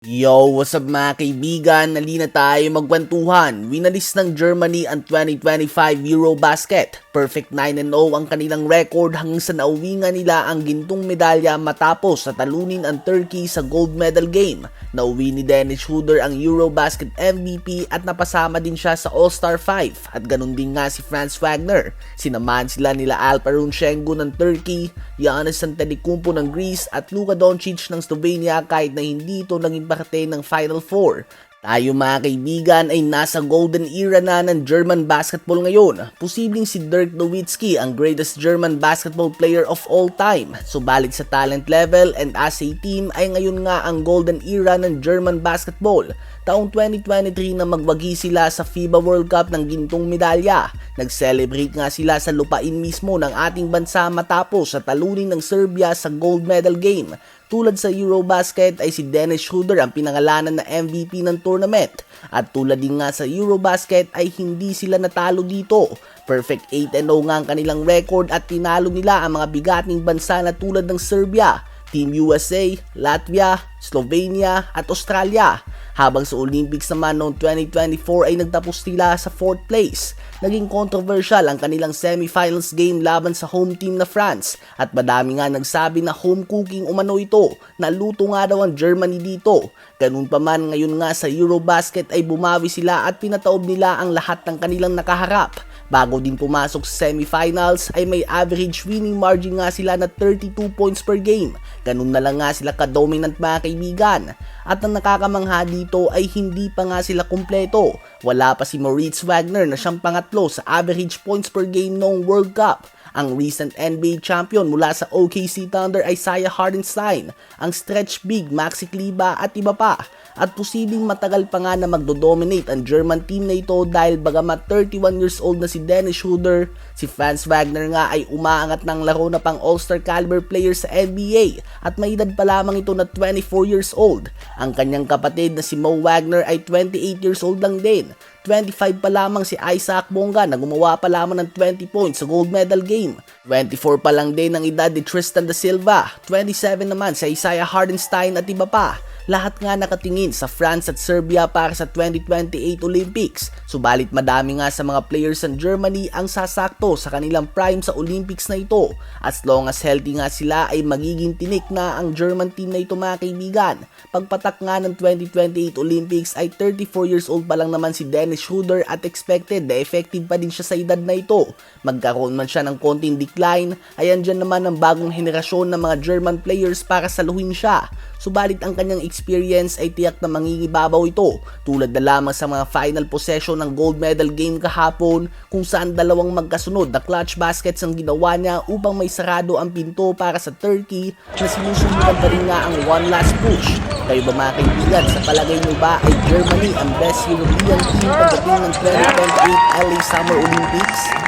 Yo, what's up mga kaibigan? Nalina tayo magkwentuhan. Winalis ng Germany ang 2025 Eurobasket. Perfect 9-0 ang kanilang record hanggang sa nauwi nga nila ang gintong medalya matapos sa talunin ang Turkey sa gold medal game. Nauwi ni Dennis Schroeder ang Eurobasket MVP at napasama din siya sa All-Star 5 at ganun din nga si Franz Wagner. Sinamahan sila nila Alperen Sengun ng Turkey, Giannis Antetokounmpo ng Greece at Luka Doncic ng Slovenia kahit na hindi ito naging parte ng Final Four. Tayo mga kaibigan ay nasa golden era na ng German basketball ngayon. Posibleng si Dirk Nowitzki ang greatest German basketball player of all time. Subalit sa talent level and as a team ay ngayon nga ang golden era ng German basketball. Taong 2023 na magwagi sila sa FIBA World Cup ng gintong medalya. Nag-celebrate nga sila sa lupain mismo ng ating bansa matapos sa talunin ng Serbia sa gold medal game. Tulad sa Eurobasket ay si Dennis Schroeder ang pinangalanan na MVP ng tournament. At tulad din nga sa Eurobasket ay hindi sila natalo dito. Perfect 8-0 nga ang kanilang record at tinalo nila ang mga bigating bansa na tulad ng Serbia, Team USA, Latvia, Slovenia at Australia. Habang sa Olympics naman noong 2024 ay nagtapos sila sa 4th place. Naging controversial ang kanilang semifinals game laban sa home team na France at madami nga nagsabi na home cooking umano ito, naluto nga daw ang Germany dito. Ganun pa man ngayon nga sa Eurobasket ay bumawi sila at pinataob nila ang lahat ng kanilang nakaharap. Bago din pumasok sa semifinals ay may average winning margin nga sila na 32 points per game. Ganun na lang nga sila ka-dominant mga kaibigan. At ang nakakamangha dito ay hindi pa nga sila kumpleto. Wala pa si Moritz Wagner na siyang pangatlo sa average points per game noong World Cup. Ang recent NBA champion mula sa OKC Thunder ay Isaiah Hartenstein, ang stretch big Maxi Kleber at iba pa. At posibleng matagal pa nga na magdodominate ang German team na ito dahil bagamat 31 years old na si Dennis Schroeder, si Franz Wagner nga ay umaangat ng laro na pang All-Star caliber player sa NBA at may edad pa lamang ito na 24 years old. Ang kanyang kapatid na si Mo Wagner ay 28 years old lang din. 25 pa lamang si Isaac Bonga na gumawa pa lamang ng 20 points sa gold medal game. 24 pa lang din ang edad ni Tristan da Silva, 27 naman si Isaiah Hartenstein at iba pa. Lahat nga nakatingin sa France at Serbia para sa 2028 Olympics. Subalit madami nga sa mga players ng Germany ang sasakto sa kanilang prime sa Olympics na ito. As long as healthy nga sila ay magiging tinik na ang German team na ito mga kaibigan. Pagpatak nga ng 2028 Olympics ay 34 years old pa lang naman si Dennis Schroeder at expected na effective pa din siya sa edad na ito. Magkaroon man siya ng konting decline ay andyan naman ang bagong henerasyon ng mga German players para saluhin siya. Subalit ang kanyang experience ay tiyak na mangingibabaw ito, tulad na lamang sa mga final possession ng gold medal game kahapon kung saan dalawang magkasunod na clutch baskets ang ginawa niya upang may sarado ang pinto para sa Turkey na sinusundan pa rin nga ang one last push. Kayo ba mga kaibigan, sa palagay nyo ba ay Germany ang best European team pagdating ng 2028 LA Summer Olympics?